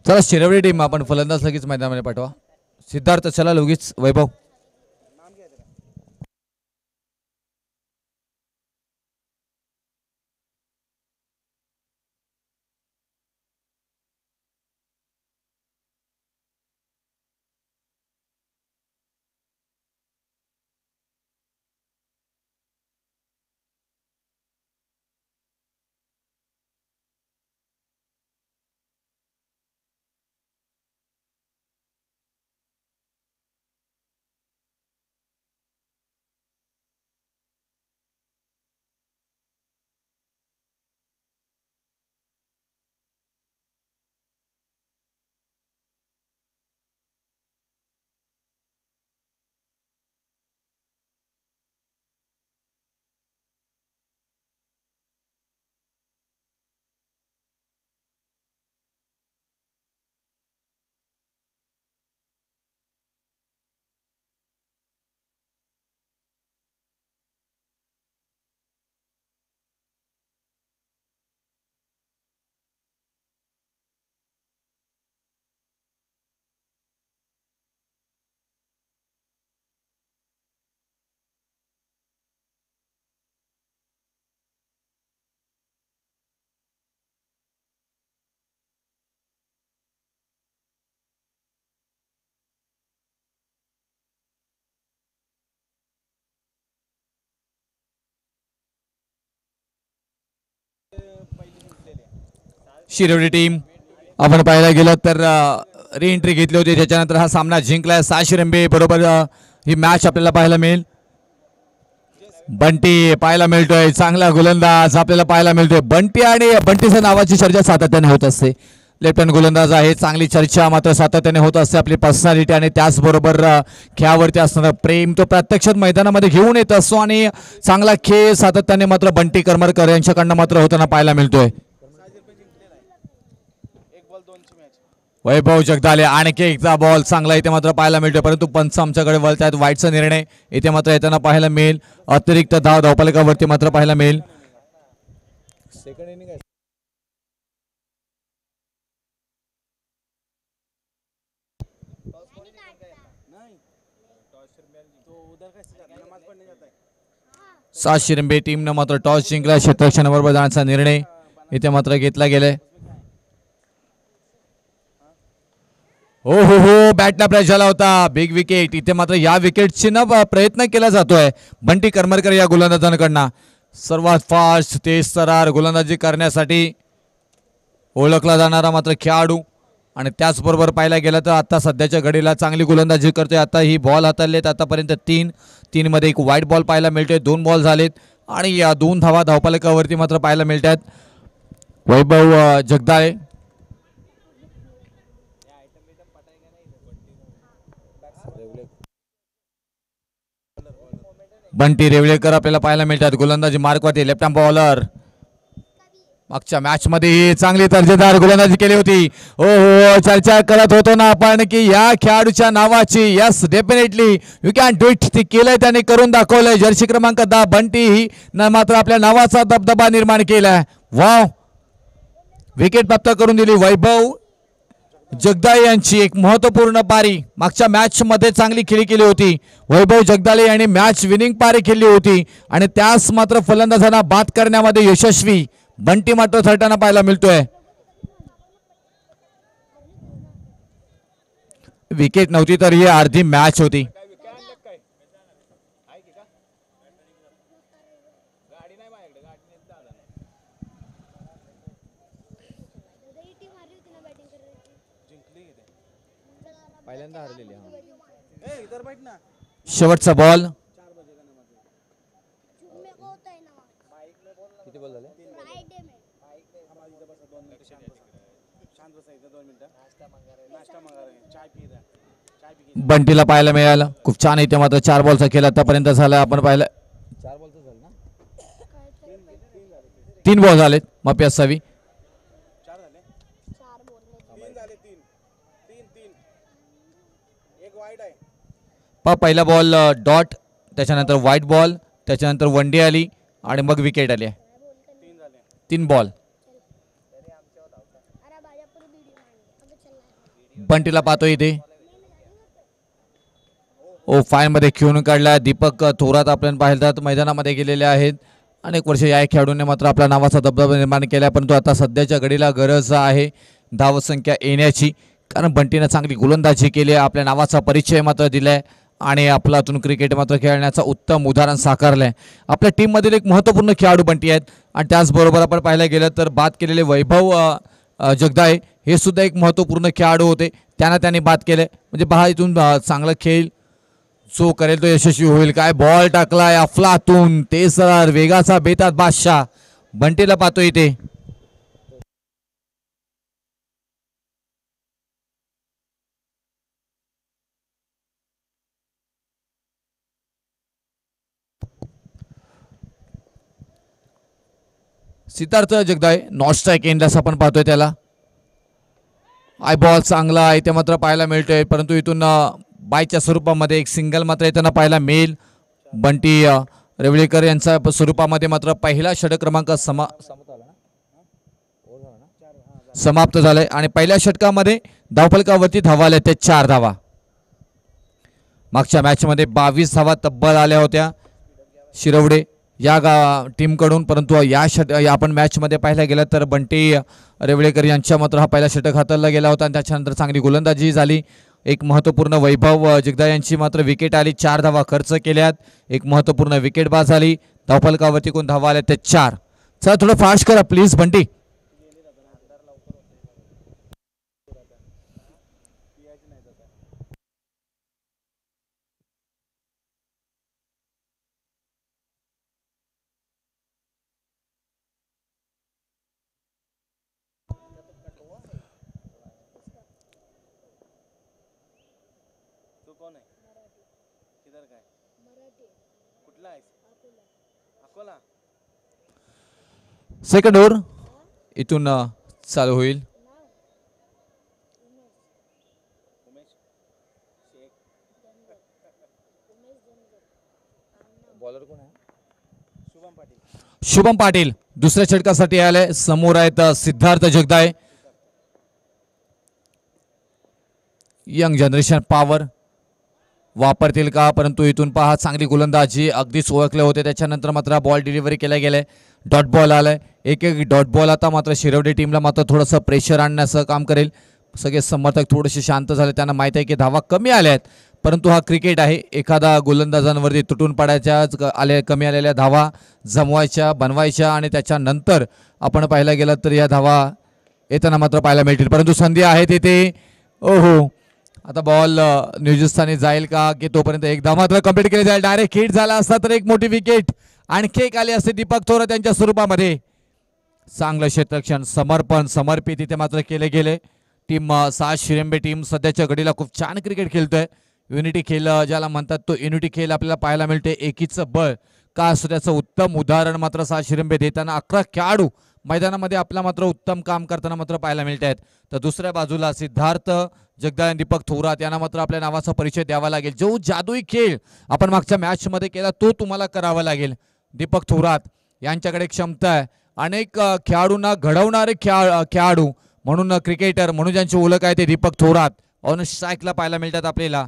चला शिरवडी टीम आपण फलंदाज लगेच मैदानामध्ये पाठवा. सिद्धार्थ चला लगेच. वैभव शिरवडी टीम आपण पाहायला गेलं तर री एंट्री घेतली होती. त्याच्यानंतर हा सामना जिंकलाय 6 शिरंबे बरोबर. ही मॅच आपल्याला पाहायला मिळेल. बंटी पाहायला मिळतोय, चांगला गोलंदाज आपल्याला पाहायला मिळतोय. बंटी आणि बंटीच्या नावाची चर्चा सातत्याने होत असते. लेफ्ट हँड गोलंदाज आहे, चांगली चर्चा मात्र सातत्याने होत असते. आपली पर्सनॅलिटी आणि त्याचबरोबर खेळावरती असणारं प्रेम तो प्रत्यक्षात मैदानामध्ये घेऊन येत असतो आणि चांगला खेळ सातत्याने मात्र बंटी करमरकर यांच्याकडनं मात्र होताना पाहायला मिळतोय. वैभव जगदाले आणखी एकदा बॉल चांगला इथे मात्र पाहायला मिळतोय, परंतु पंच आमच्याकडे वळतायत. वाईटचा निर्णय इथे मात्र येताना पाहायला मिळेल. अतिरिक्त धावफलकावरती मात्र पाहायला मिळेल. सात शिरंबे टीमनं मात्र टॉस जिंकला. क्षेत्ररक्षणाबरोबर जाण्याचा निर्णय इथे मात्र घेतला गेलाय. हो हो हो बॅटला प्रेस झाला होता. बिग विकेट इथे मात्र या विकेटची न प्रयत्न केला जातोय बंटी करमरकर या गोलंदाजांकडनं. सर्वात फास्ट तेज तरार गोलंदाजी करण्यासाठी ओळखला जाणारा मात्र खेळाडू आणि त्याचबरोबर पाहायला गेलं तर आता सध्याच्या घडीला चांगली गोलंदाजी करतोय. आता ही बॉल हाताळलेत आतापर्यंत 3 मध्ये एक वाईट बॉल पाहायला मिळतोय. 2 बॉल झालेत आणि या 2 धावा धावफलकावरती मात्र पाहायला मिळतात. वैभव जगदाळे बंटी रेवळेकर आपल्याला पाहायला मिळतात. गोलंदाजी मार्कवरती लेफ्ट हँड बॉलर. मागच्या मॅच मध्ये चांगली दर्जेदार गोलंदाजी केली होती. हो हो चर्चा करत होतो ना आपण की या खेळाडूच्या नावाची. Yes definitely you can do it. ते केलंय त्याने, करून दाखवलंय. जर्सी क्रमांक 10 बंटी ही मात्र आपल्या नावाचा दबदबा निर्माण केलाय. वाव विकेट प्राप्त करून दिली. वैभव जगदाळे यांची एक महत्वपूर्ण पारी. मागच्या मॅच मध्ये चांगली खेळी केली होती वैभव जगदाळे यांनी. मॅच विनिंग पारी खेळली होती आणि त्यास मात्र फलंदाजांना बाद करण्यामध्ये यशस्वी बंटी मात्र ठरताना पाहायला मिळतोय. विकेट नव्हती तर ही अर्धी मॅच होती. शेवटचा बॉल. बंटीला पाहायला मिळालं. खूप छान इथे मात्र 4 बॉलचा खेळ आतापर्यंत झाला. आपण पाहिलं 4 बॉलचं झालं ना, 3 बॉल झालेत माफी असावी. पहिला बॉल डॉट, त्याच्यानंतर व्हाईट बॉल, त्याच्यानंतर वनडे आली आणि मग विकेट आली. 3 बॉल. बंटीला पाहतो इथे. ओ फाईन मध्ये खेळून काढला. दीपक थोरात आपण पाहिलं मैदानामध्ये गेलेले आहेत. अनेक वर्ष या खेळाडूंनी मात्र आपल्या नावाचा दबदबा निर्माण केला, परंतु आता सध्याच्या घडीला गरज आहे धावसंख्या येण्याची, कारण बंटीनं चांगली गोलंदाजी केली, आपल्या नावाचा परिचय मात्र दिलाय आणि आपलातून क्रिकेट मात्र खेळण्याचं उत्तम उदाहरण साकारलंय. आपल्या टीममधील एक महत्त्वपूर्ण खेळाडू बंटी आहेत आणि त्याचबरोबर आपण पाहायला गेलं तर बाद केलेले वैभव जगदाळे हे सुद्धा एक महत्त्वपूर्ण खेळाडू होते, त्यांनी बाद केले. म्हणजे पहा इथून चांगला खेळ जो करेल तो यशस्वी होईल. काय बॉल टाकलाय अफलातून, ते सर वेगाचा बेतात बादशाह. बंटीला पाहतो इथे. सिद्धार्थ जगदाळे नॉट स्ट्राईक एंडलास आपण पाहतोय त्याला. आय बॉल चांगला आहे ते मात्र पाहायला मिळतोय, परंतु इथून बायच्या स्वरूपामध्ये एक सिंगल मात्र येताना पाहायला मिळेल. बंटी रेवळेकर यांच्या स्वरूपामध्ये मात्र पहिला षटक क्रमांक समाप्त झालाय आणि पहिल्या षटकामध्ये धावफलकावरती धावा आल्या ते 4 धावा. मागच्या मॅचमध्ये 22 धावा तब्बल आल्या होत्या शिरवडे या टीमकडून, परंतु आपण मॅचमध्ये पाहायला गेलं तर बंटी रेवळेकर यांच्या मात्र हा पहिला षटक हाताळला गेला होता आणि त्याच्यानंतर चांगली गोलंदाजी झाली. एक महत्त्वपूर्ण वैभव जगदाळे यांची मात्र विकेट आली, 4 धावा खर्च केल्यात, एक महत्त्वपूर्ण विकेट बाद झाली. धावफलकावरती कोण धावा आल्या ते 4. चला थोडं फास्ट करा प्लीज बंटी. सेकंड ओव्हर इथून चालू होईल. शुभम पाटील दुसऱ्या षटकासाठी आले. समोर आहेत Siddharth Jagdale. Young generation power वापरतील का, परंतु इथून पहा चांगली गोलंदाजी, अगदीच ओळखले होते. त्याच्यानंतर मात्र बॉल डिलिव्हरी केल्या गेले, डॉट बॉल आलाय. एक डॉट बॉल आता मात्र शिरवडे टीमला मात्र थोडंसं प्रेशर आणण्याचं काम करेल. सगळे समर्थक थोडेसे शांत झाले, त्यांना माहिती आहे की धावा कमी आल्या आहेत, परंतु हा क्रिकेट आहे. एखादा गोलंदाजांवरती तुटून पडायच्या कमी आलेल्या धावा जमवायच्या बनवायच्या आणि त्याच्यानंतर आपण पाहायला गेलं तर या धावा येताना मात्र पाहायला मिळतील, परंतु संधी आहे तिथे. ओहो, आता बॉल न्यूझीलंडने जाईल का की तोपर्यंत एकदा मात्र कंप्लीट केली जाईल. डायरेक्ट हिट झाला असता तर एक मोठी विकेट आणखी एक आली असते दीपक थोरात यांच्या स्वरूपामध्ये. चांगलं क्षेत्ररक्षण समर्पित इथे मात्र केले गेले. टीम 6 शिरेंबे टीम सध्याच्या घडीला खूप छान क्रिकेट खेळतोय. युनिटी खेळ ज्याला म्हणतात तो युनिटी खेळ आपल्याला पाहायला मिळते. एकीचं बळ का असं त्याचं उत्तम उदाहरण मात्र 6 शिरेंबे देताना 11 खेळाडू मैदानामध्ये आपला मात्र उत्तम काम करताना मात्र पाहायला मिळत आहेत. तर दुसऱ्या बाजूला सिद्धार्थ जगदाळे आणि दीपक थोरात यांना मात्र आपल्या नावाचा परिचय द्यावा लागेल. जो जादुई खेळ आपण मागच्या मॅचमध्ये केला तो तुम्हाला करावा लागेल. दीपक थोरात यांच्याकडे क्षमता आहे, अनेक खेळाडूंना घडवणारे खेळाडू म्हणून क्रिकेटर म्हणून ज्यांची ओळख आहे ते दीपक थोरात ऑन स्ट्राईकला पाहायला मिळतात आपल्याला.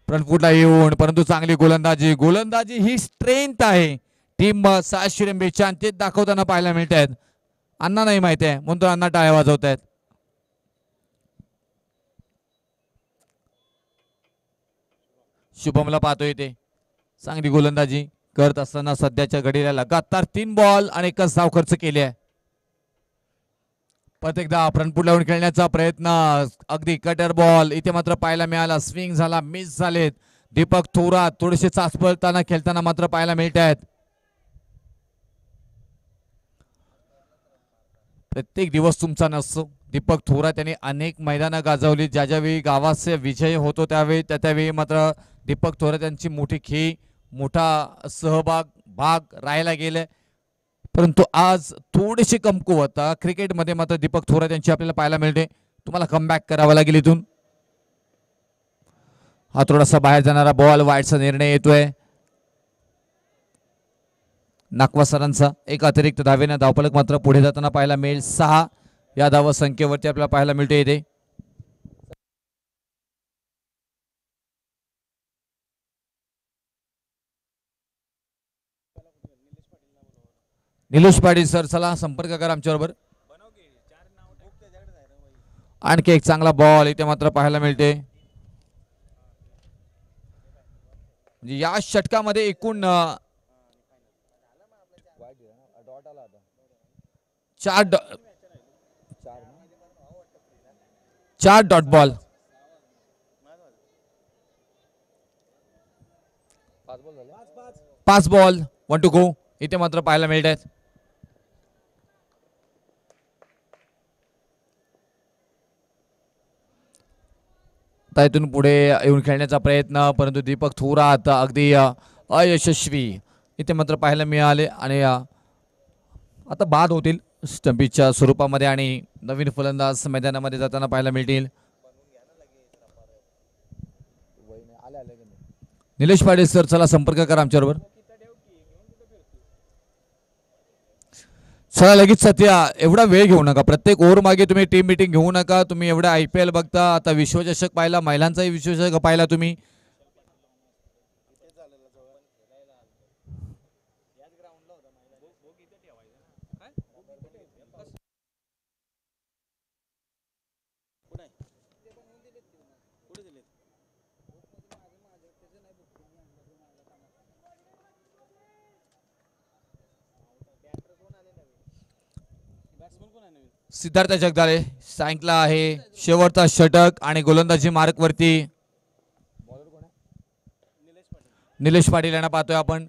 फ्रंटफुटला येऊन, परंतु चांगली गोलंदाजी ही स्ट्रेंथ आहे टीम 6 शिरेंबेच्या, ते दाखवताना पाहायला मिळत आहेत. अण्णा नाही माहिती आहे म्हणून अण्णा टाळ्या वाजवत आहेत. शुभमला पाहतो इथे चांगली गोलंदाजी करत असताना सध्याच्या घडीला लगातार 3 बॉल आणि 1 धाव खर्च केली आहे. परत एकदा फ्रंटफुट लावून खेळण्याचा प्रयत्न, अगदी कटर बॉल इथे मात्र पाहायला मिळाला. स्विंग झाला, मिस झालेत. दीपक थोरात थोडेसे चाचपळताना खेळताना मात्र पाहायला मिळत आहेत. प्रत्येक दिवस तुमचा नसतो. दीपक थोरात यांनी अनेक मैदानं गाजवली. ज्यावेळी गावाचे विजय होतो त्यावेळी मात्र दीपक थोरात यांची मोठा भाग राहायला गेले, परंतु आज थोडीशी कमकुवत क्रिकेटमध्ये मात्र दीपक थोरात यांची आपल्याला पाहायला मिळते. तुम्हाला कमबॅक करावा लागेल इथून. हा थोडासा बाहेर जाणारा बॉल, वाईडचा निर्णय येतोय. नाकवा सरांचा एक अतिरिक्त धावेने धावफलक मात्र पुढे जाताना पाहायला मिळेल. 6 या धावा संख्येवरती आपल्याला पाहायला मिळते इथे. निलेश पाटील सर, चला संपर्क करा आमच्याबरोबर. आणखी एक चांगला बॉल इथे मात्र पाहायला मिळते. म्हणजे या षटकामध्ये एकूण चार dot ball. 5 ball 1 to go इथे मात्र पाहायला मिळत आहेत. इथून पुढे येऊन खेळण्याचा प्रयत्न, परंतु दीपक थोरात अगदी अयशस्वी इथे मात्र पाहायला मिळाले. आणि आता बाद होतील स्टंपीच्या स्वरूपामध्ये आणि नवीन फलंदाज मैदानामध्ये जाताना पाहायला मिळतील. निलेश पाटील सर, चला संपर्क करा आमच्याबरोबर. चला लगेच सत्या, एवढा वेळ घेऊ नका. प्रत्येक ओव्हर मागे तुम्ही टीम मीटिंग घेऊ नका. तुम्ही एवढा IPL बघता, आता विश्वचषक पाहिला, महिलांचाही विश्वचषक पाहिला तुम्ही. सिद्धार्थ जगदाळे सांगितला आहे शेवटचा षटक आणि गोलंदाजी मार्कवरती निलेश पाटील यांना पाहतोय आपण.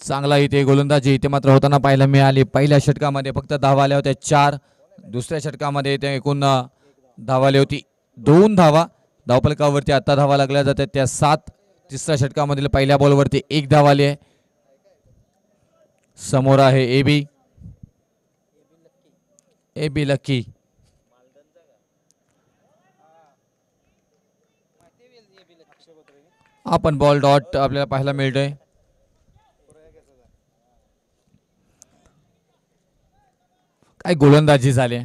चांगला इथे गोलंदाजी इथे मात्र होताना पाहायला मिळाली. पहिल्या षटकामध्ये फक्त धावा आल्या होत्या 4. दुसऱ्या षटकामध्ये ते एकूण धावा आली होती 2 धावा. धावफलकावरती आता धावा लागल्या जातात त्या 7. तिसऱ्या षटकामधील पहिल्या बॉलवरती 1 धावा आली आहे. समोर आहे एबी लकी. आपण बॉल डॉट आपल्याला पाहायला मिळतोय. काय गोलंदाजी झाली,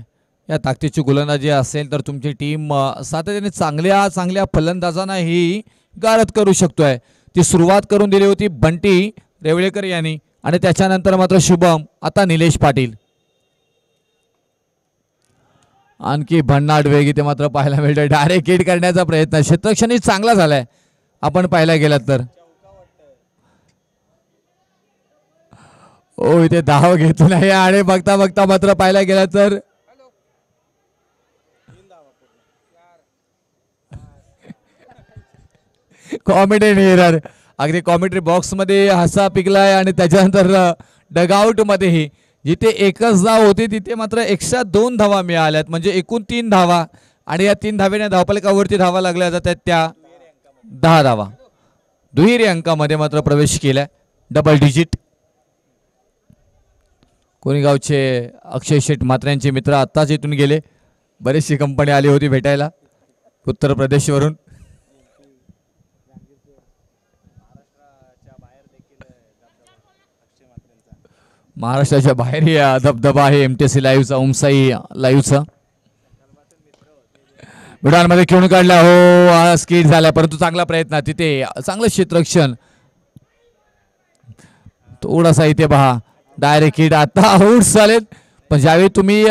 या ताकदीची गोलंदाजी असेल तर तुमची टीम सातत्याने चांगल्या फलंदाजांना ही गारद करू शकतोय. ती सुरुवात करून दिली होती बंटी रेवळेकर यांनी आणि त्याच्यानंतर मात्र शुभम, आता निलेश पाटील. आणखी भन्नाट वेग इथे मात्र पाहायला मिळतोय. डायरेक्ट हिट करण्याचा प्रयत्न क्षेत्ररक्षण चांगला झालाय आपण पाहायला गेलात तर. ओ इथे धाव घेतली नाही आणि बघता बघता मात्र पाहायला गेला तर कॉमेंटेटरी एरर. अगदी कॉमेंट्री बॉक्स मध्ये हसा पिकलाय आणि त्याच्यानंतर डगआउट मध्येही जिथे एकच धाव होती तिथे मात्र एक्स्ट्रा 2 धावा मिळाल्यात. म्हणजे एकूण 3 धावा आणि या 3 धावेने धावफलकावरती धावा लागल्या जातात त्या 10 धावा. दुहेरी अंकामध्ये मात्र प्रवेश केलाय, डबल डिजिट. कोणीगावचे अक्षय शेठ म्हात्र्यांचे मित्र आत्ताच इथून गेले. बरीचशी कंपनी आली होती भेटायला उत्तर प्रदेशवरून. महाराष्ट्राच्या बाहेर या धबधबा आहे MTC लाईव्हचा, ओमसाई लाईव्हचा. बुडांमध्ये खेळून काढला, हो स्किट झाला परंतु चांगला प्रयत्न तिथे, चांगलं क्षेत्ररक्षण. थोडासा इथे पहा डायरेक्ट हिट. आता आउट चालेल पण ज्यावेळी तुम्ही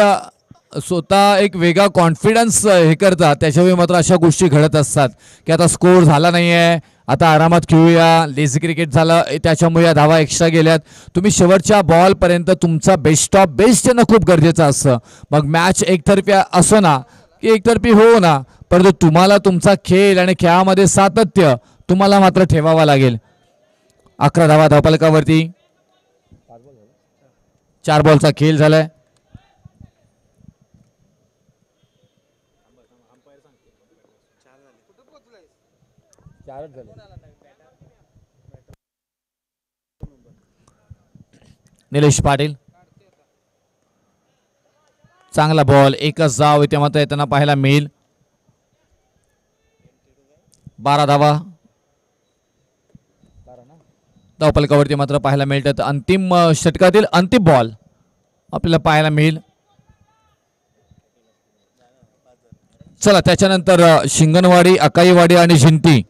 स्वतः एक वेगळा कॉन्फिडन्स हे करता त्याच्यावेळी मात्र अशा गोष्टी घडत असतात की आता स्कोर झाला नाहीये, आता आरामात खेळूया. लेझी क्रिकेट झालं त्याच्यामुळे या धावा एक्स्ट्रा गेल्यात. तुम्ही शेवटच्या बॉलपर्यंत तुमचा बेस्ट ऑफ बेस्ट येणं खूप गरजेचं असतं. मग मॅच एकतर्फी असो ना की एकतर्फी हो ना, परंतु तुम्हाला तुमचा खेळ आणि खेळामध्ये सातत्य तुम्हाला मात्र ठेवावा लागेल. 11 धावा धावफलकावरती. 4 बॉलचा खेळ झालाय. निलेश पाटील चांगला बॉल, एकच धाव इथे मात्र येताना पाहायला मिळेल. 12 धावा धावफलकावरती मात्र पाहायला मिळतात. अंतिम षटकातील अंतिम बॉल आपल्याला पाहायला मिळेल. चला त्याच्यानंतर शिंगणवाडी, अकाईवाडी आणि जिंती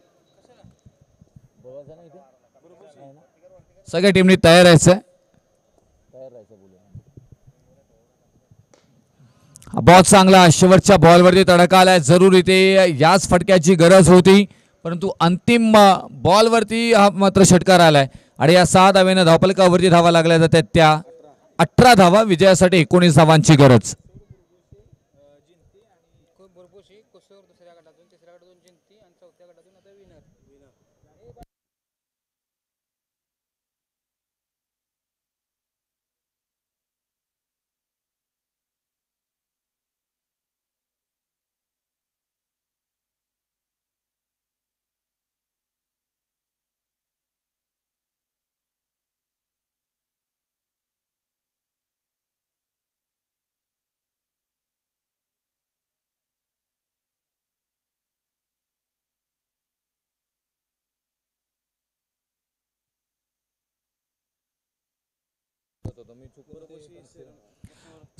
सगळ्या टीमनी तयार राहायचं. बॉल चांगला, शेवटच्या बॉलवरती तडका आलाय. जरूर इथे याच फटक्याची गरज होती, परंतु अंतिम बॉलवरती हा मात्र षटकार आलाय आणि या 6 धावेनं धावफलकावरती धावा लागल्या जातात. त्या 18 धावा, विजयासाठी 19 धावांची गरज.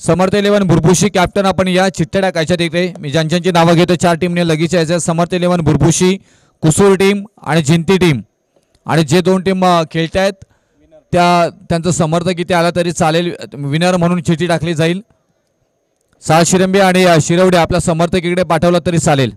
समर्थ 11 भुरभुशी कॅप्टन आपण या चिठ्ठ्या टाकायच्या तिथे. मी ज्यांची नावं घेतो 4 टीमने लगेच यायचं. समर्थ 11 भुरभुशी, कुसूर टीम आणि जिंती टीम. आणि जे 2 टीम खेळतायत त्यांचं समर्थ किती आला तरी चालेल, विनर म्हणून चिठ्ठी टाकली जाईल. 6 शिरंबे आणि शिरवडे आपला समर्थक इकडे पाठवला तरी चालेल.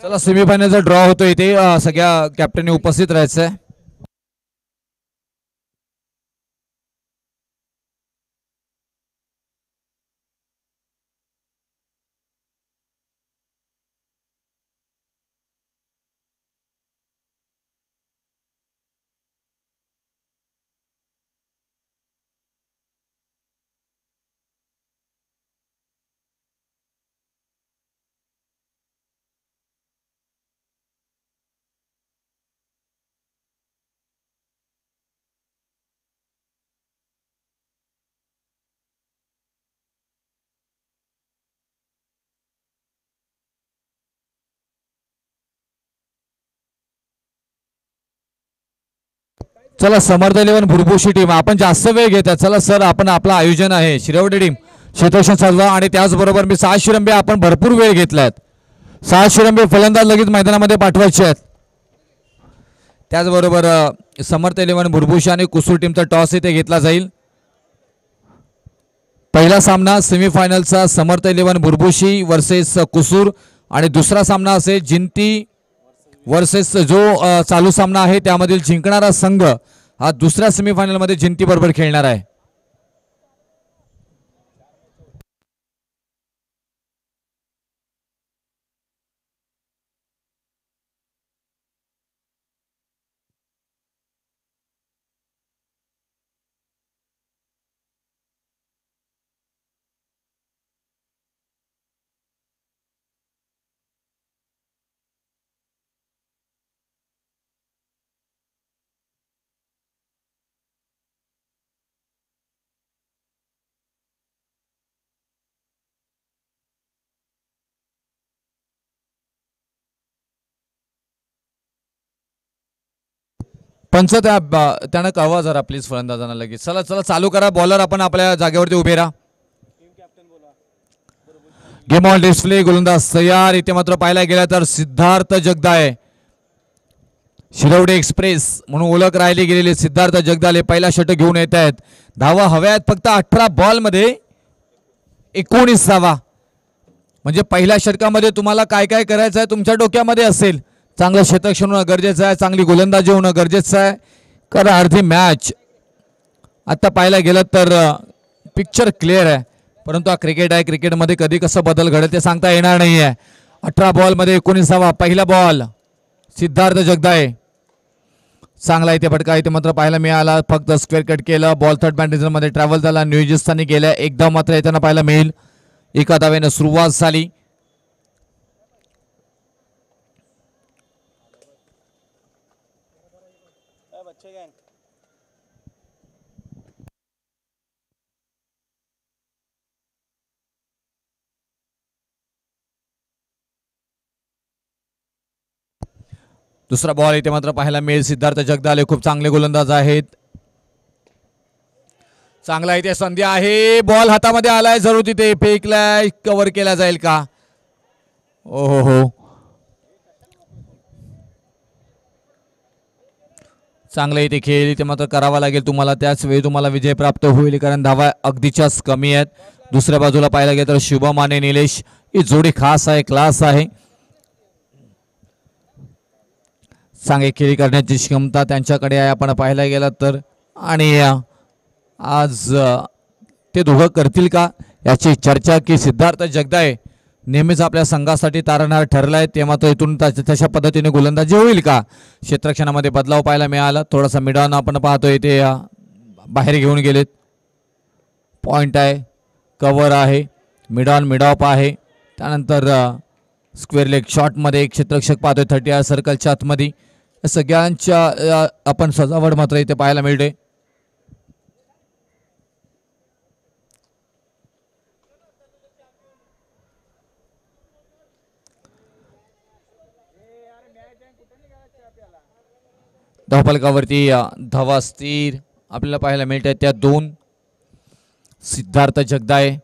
चला सेमीफायनलचा ड्रॉ होतो इथे. सगळ्या कॅप्टनने उपस्थित राहायचंय. चला समर्थ 11 भुरभुशी टीम आपण जास्त वेळ घेतात. चला सर, आपण आपलं आयोजन आहे शिरवडे टीम शेतोषण चालवा आणि त्याचबरोबर मी 6 शिरंबे आपण भरपूर वेळ घेतलात. 6 शिरंबे फलंदाज लगेच मैदानामध्ये पाठवायचे आहेत. त्याचबरोबर समर्थ 11 भुरभुशी आणि कुसूर टीमचा टॉस इथे घेतला जाईल. पहिला सामना सेमीफायनलचा समर्थ 11 भुरभुशी वर्सेस कुसूर आणि दुसरा सामना असेल जिंती वर्सेस जो चालू सामना आहे त्यामधील जिंकणारा संघ हा दुसऱ्या सेमीफायनलमध्ये जिंती बरोबर खेळणार आहे. पंच त्यानं कळवा जरा प्लीज फलंदाजांना लगेच. चला चला चालू करा. बॉलर आपण आपल्या जागेवरती उभे राहा. Game on display. गोलंदाज तयार. इथे मात्र पाहायला गेला तर सिद्धार्थ जगदाळे शिरवडे एक्सप्रेस म्हणून ओळख राहिली गेलेले सिद्धार्थ जगदाळे पहिला षटक घेऊन येत आहेत. धावा हव्यात फक्त 18 बॉलमध्ये 19 धावा. म्हणजे पहिल्या षटकामध्ये तुम्हाला काय काय करायचं आहे तुमच्या डोक्यामध्ये असेल. चांगलं शतक होणं गरजेचं आहे, चांगली गोलंदाजी होणं गरजेचं आहे. कारण अर्धी मॅच आता पाहायला गेलं तर पिक्चर क्लिअर आहे, परंतु हा क्रिकेट आहे. क्रिकेटमध्ये कधी कसं बदल घडेल ते सांगता येणार नाही आहे. 18 बॉल मध्ये 19वा पहिला बॉल सिद्धार्थ जगदाळे. चांगला इथे फटका इथे मात्र पाहायला मिळाला. फक्त स्क्वेअर कट केलं. बॉल थर्ड मॅन रिझन मध्ये ट्रॅव्हल झाला. नियोजित स्थानी गेल्या. एकदा मात्र येताना पाहायला मिळेल. एका धावेनं सुरुवात झाली. दुसरा बॉल इथे मात्र पाहायला मिळेल. सिद्धार्थ जगदाळे खूप चांगले गोलंदाज आहेत. चांगला इथे संधी आहे. बॉल हातामध्ये आलाय. जरूर तिथे फेकलाय. कव्हर केला जाईल का? ओ हो चांगलं इथे खेळ इथे मात्र करावा लागेल तुम्हाला. त्याच वेळी तुम्हाला विजय प्राप्त होईल कारण धावा अगदीच्याच कमी आहेत. दुसऱ्या बाजूला पाहायला गेलं तर शुभम आणि निलेश ही जोडी खास आहे. क्लास आहे. चांगली खेळी करण्याची क्षमता त्यांच्याकडे आहे आपण पाहायला गेला तर. आणि आज ते दोघं करतील का याची चर्चा की सिद्धार्थ जगदाळे नेहमीच आपल्या संघासाठी तारणार ठरलाय. ते मात्र इथून तशा पद्धतीने गोलंदाजी होईल का? क्षेत्ररक्षणामध्ये बदलाव पाहायला मिळाला. थोडासा मिडॉन आपण पाहतोय ते बाहेर घेऊन गेलेत. पॉइंट आहे. कव्हर आहे. मिडॉन मिडॉप आहे. त्यानंतर स्क्वेअर लेग शॉटमध्ये एक क्षेत्ररक्षक पाहतोय 30 सर्कलच्या आतमध्ये. सगळ्यांच्या आपण सजावट मात्र इथे पाहायला मिळते. धावफलकावरती धावा स्थिर आपल्याला पाहायला मिळत आहेत. त्या दोन सिद्धार्थ जगदाळे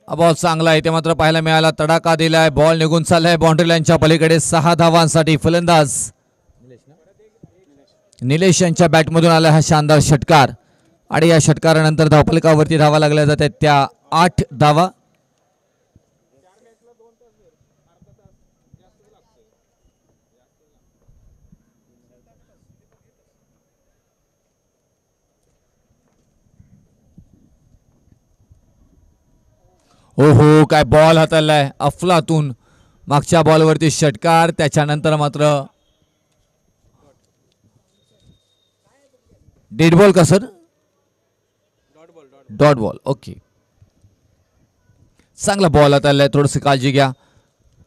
बॉल चांगला आहे ते मात्र पाहायला मिळाला. तडाखा दिलाय. बॉल निघून चाललाय बाउंड्री लाईनच्या पलीकडे. 6 धावांसाठी फलंदाज निलेश यांच्या बॅटमधून आला हा शानदार षटकार. आणि या षटकारानंतर धावफलकावरती धावा लागल्या जातात त्या 8 धावा. हो काय बॉल हाताळलाय अफलातून. मागच्या बॉलवरती षटकार. त्याच्यानंतर मात्र डेड बॉल का सर? Dot ball. ओके चांगला बॉल हाताळलाय. थोडीशी काळजी घ्या.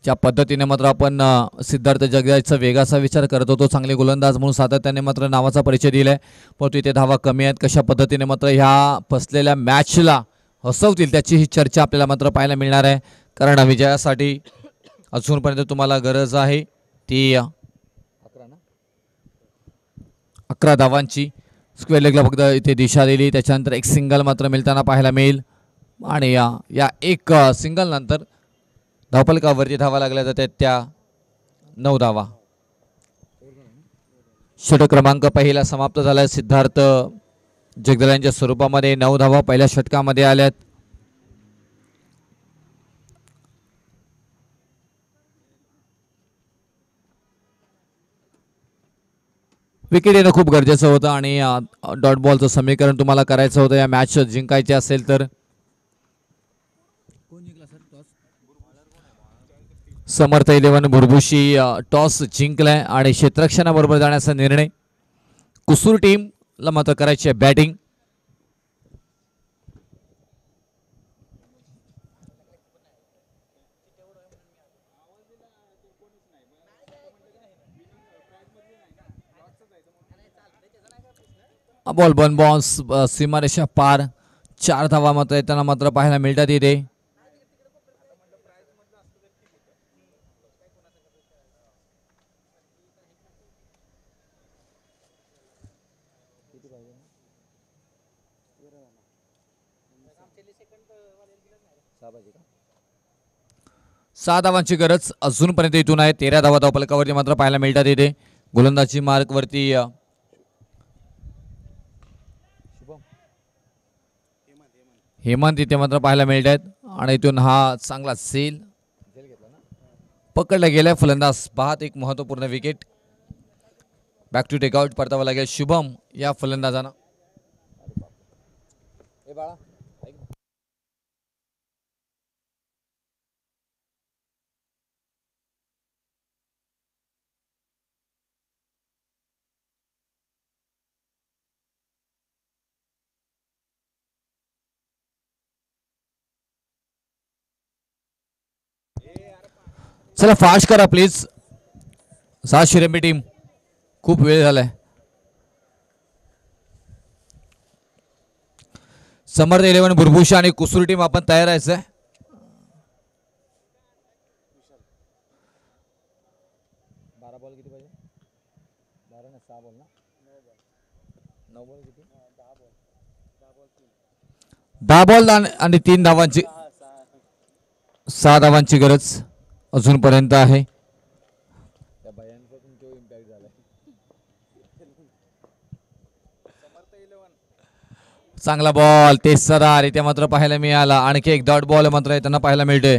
ज्या पद्धतीने मात्र आपण सिद्धार्थ जगदाळेचा वेगाचा विचार करत होतो चांगले गोलंदाज म्हणून सातत्याने मात्र नावाचा परिचय दिलाय. परंतु इथे धावा कमी आहेत. कशा पद्धतीने मात्र ह्या फसलेल्या मॅचला हसवतील त्याची ही चर्चा आपल्याला मात्र पाहायला मिळणार आहे. कारण विजयासाठी अजूनपर्यंत तुम्हाला गरज आहे ती 11 धावांची. स्क्वेअर लेगला फक्त इथे दिशा दिली. त्याच्यानंतर एक सिंगल मात्र मिळताना पाहायला मिळेल. आणि या एक सिंगल नंतर धावफलकावरती धावा लागल्या जातात त्या 9 धावा. षटक क्रमांक पहिला समाप्त झाला. सिद्धार्थ जगदाळेंच्या स्वरूपामध्ये 9 धावा पहिल्या षटकामध्ये आल्यात. विकेट येणं खूप गरजेचं होतं आणि डॉट बॉलचं समीकरण तुम्हाला करायचं होतं या मॅच जिंकायची असेल तर. समर्थ 11 भुरभुशी टॉस जिंकलाय आणि क्षेत्ररक्षणाबरोबर जाण्याचा निर्णय. कुसूर टीमला मात्र करायची आहे बॅटिंग. बॉल बन बॉन्स सीमारेषा पार. 4 धावा मात्र येताना मात्र पाहायला मिळतात इथे. सहा धावांची गरज अजूनपर्यंत इथून आहे. 13 धावा धावफलकावरती मात्र पाहायला मिळतात इथे. गोलंदाजी मार्क वरती हेमंत इथे मात्र पाहायला मिळत आहेत. आणि इथून हा चांगला सेल पकडला गेलाय. फलंदाज पाहत एक महत्वपूर्ण विकेट. बॅक टू टेकआउट परतावा लागेल शुभम या फलंदाजांना. चला फास्ट करा प्लीज. 7 शिरेंबी टीम, खूप वेळ झालाय. समर्थ 11 बुरभुषा आणि कुसूर टीम आपण तयार आहे. दहा बॉल आणि 3 धावांची 6 धावांची गरज अजूनपर्यंत आहे. चांगला बॉल तेज सरार इथे मात्र पाहायला मिळाला. आणखी एक डॉट बॉल मात्र त्यांना पाहायला मिळते.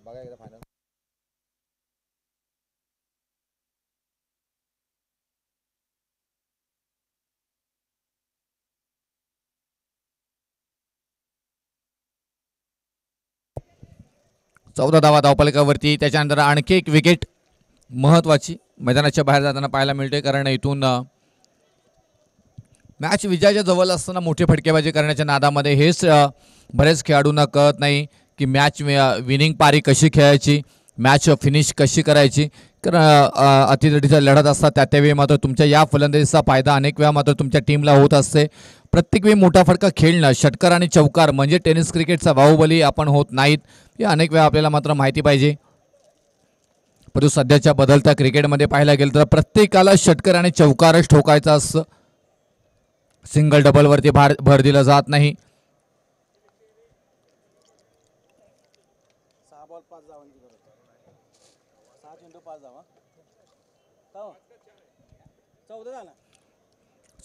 बघा एकदा फायनल. चौदा धावा धावफलकावरती. त्याच्यानंतर आणखी एक विकेट महत्वाची मैदानाच्या बाहेर जाताना पाहायला मिळते, कारण इथून मॅच विजयाच्या जवळ असताना मोठे फटकेबाजी करण्याच्या नादामध्ये हेच बरेच खेळाडूंना कळत नाही की मॅच विनिंग पारी कशी खेळायची, मॅच फिनिश कशी करायची. कारण अतितटीचा लढत असतात त्यावेळी मात्र तुमच्या या फलंदाजीचा फायदा अनेक वेळा मात्र तुमच्या टीमला होत असते. प्रत्येक वेळी मोठा फटका खेळणं, षटकार आणि चौकार म्हणजे टेनिस क्रिकेटचा बाहुबली आपण होत नाहीत, हे अनेक वेळा आपल्याला मात्र माहिती पाहिजे. परंतु सध्याच्या बदलत्या क्रिकेटमध्ये पाहायला गेलं तर प्रत्येकाला षटकार आणि चौकारच ठोकायचा असतं. सिंगल डबलवरती भर दिला जात नाही.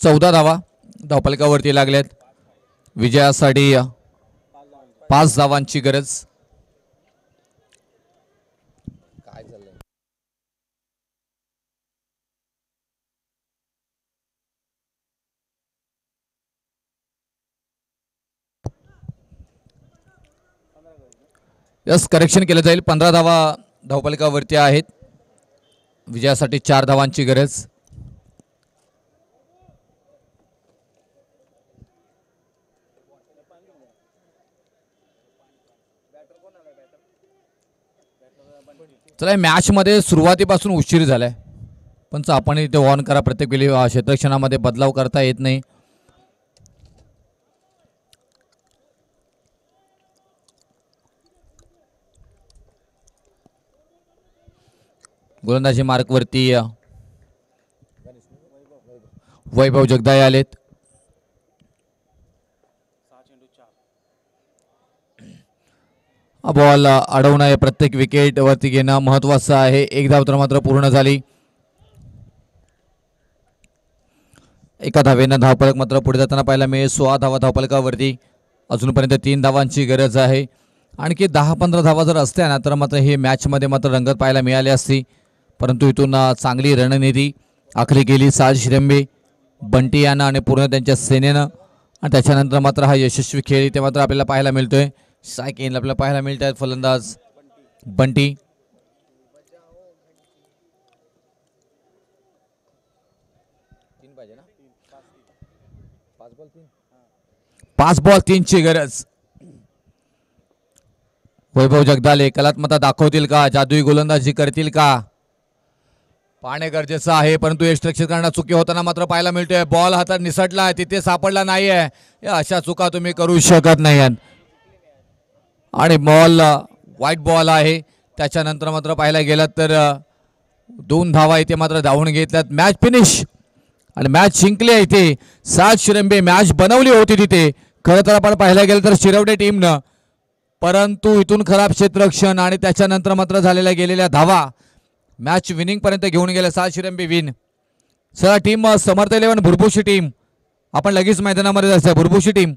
14 धावा धावफलकावरती लागल्यात. विजयासाठी 5 धावांची गरज. काय चाललंय? यस, करेक्शन केलं जाईल. 15 धावा धावफलकावरती आहेत. विजयासाठी 4 धावांची गरज. चला, मॅच मध्ये सुरुवातीपासून उशीर झालाय, पण आपण इथे ऑन करा. प्रत्येक वेळी क्षेत्रक्षणामध्ये बदलाव करता येत नाही. गोलंदाजी मार्कवरती वैभव जगदाळे आलेत. बॉल अडवणं आहे, प्रत्येक विकेट वरती घेणं महत्वाचं आहे. एक धाव तर मात्र पूर्ण झाली. एका धावेनं धावफलक मात्र पुढे जाताना पाहायला मिळेल. 16 धावा धावफलकावरती. अजूनपर्यंत 3 धावांची गरज आहे. आणखी 10-15 धावा जर असत्या ना तर मात्र हे मॅचमध्ये मात्र रंगत पाहायला मिळाली असती, परंतु इथून चांगली रणनीती आखली गेली. साज शिरंबे, बंटी यानं आणि पूर्ण त्यांच्या सेनेनं आणि त्याच्यानंतर मात्र हा यशस्वी खेळ इथे मात्र आपल्याला पाहायला मिळतोय. स्ट्राईक एंड आपल्याला पाहायला मिळत आहेत फलंदाज बंटी. 5 बॉल 3 ची गरज. वैभव जगदाले कलात्मकता दाखवतील का, जादुई गोलंदाजी करतील का, पाहणे गरजेचं आहे. परंतु एक्स्ट्रक्शन करण्यात चुकी होताना मात्र पाहायला मिळतोय. बॉल हातात निसटला, तिथे सापडला नाहीये. या अशा चुका तुम्ही करू शकत नाही. आणि बॉल व्हाईट बॉल आहे. त्याच्यानंतर मात्र पाहायला गेलं तर 2 धावा इथे मात्र धावून घेतल्यात. मॅच फिनिश आणि मॅच जिंकली आहे. इथे 7 शिरंबे मॅच बनवली होती तिथे. खरं तर आपण पाहायला गेलं तर शिरवडे टीमनं, परंतु इथून खराब क्षेत्ररक्षण आणि त्याच्यानंतर मात्र झालेल्या गेलेल्या धावा मॅच विनिंग पर्यंत घेऊन गेल्या. 7 शिरंबे विन. सर टीम समर्थ 11 भुरभुशी टीम आपण लगेच मैदानामध्ये जायचं. भुरभुशी टीम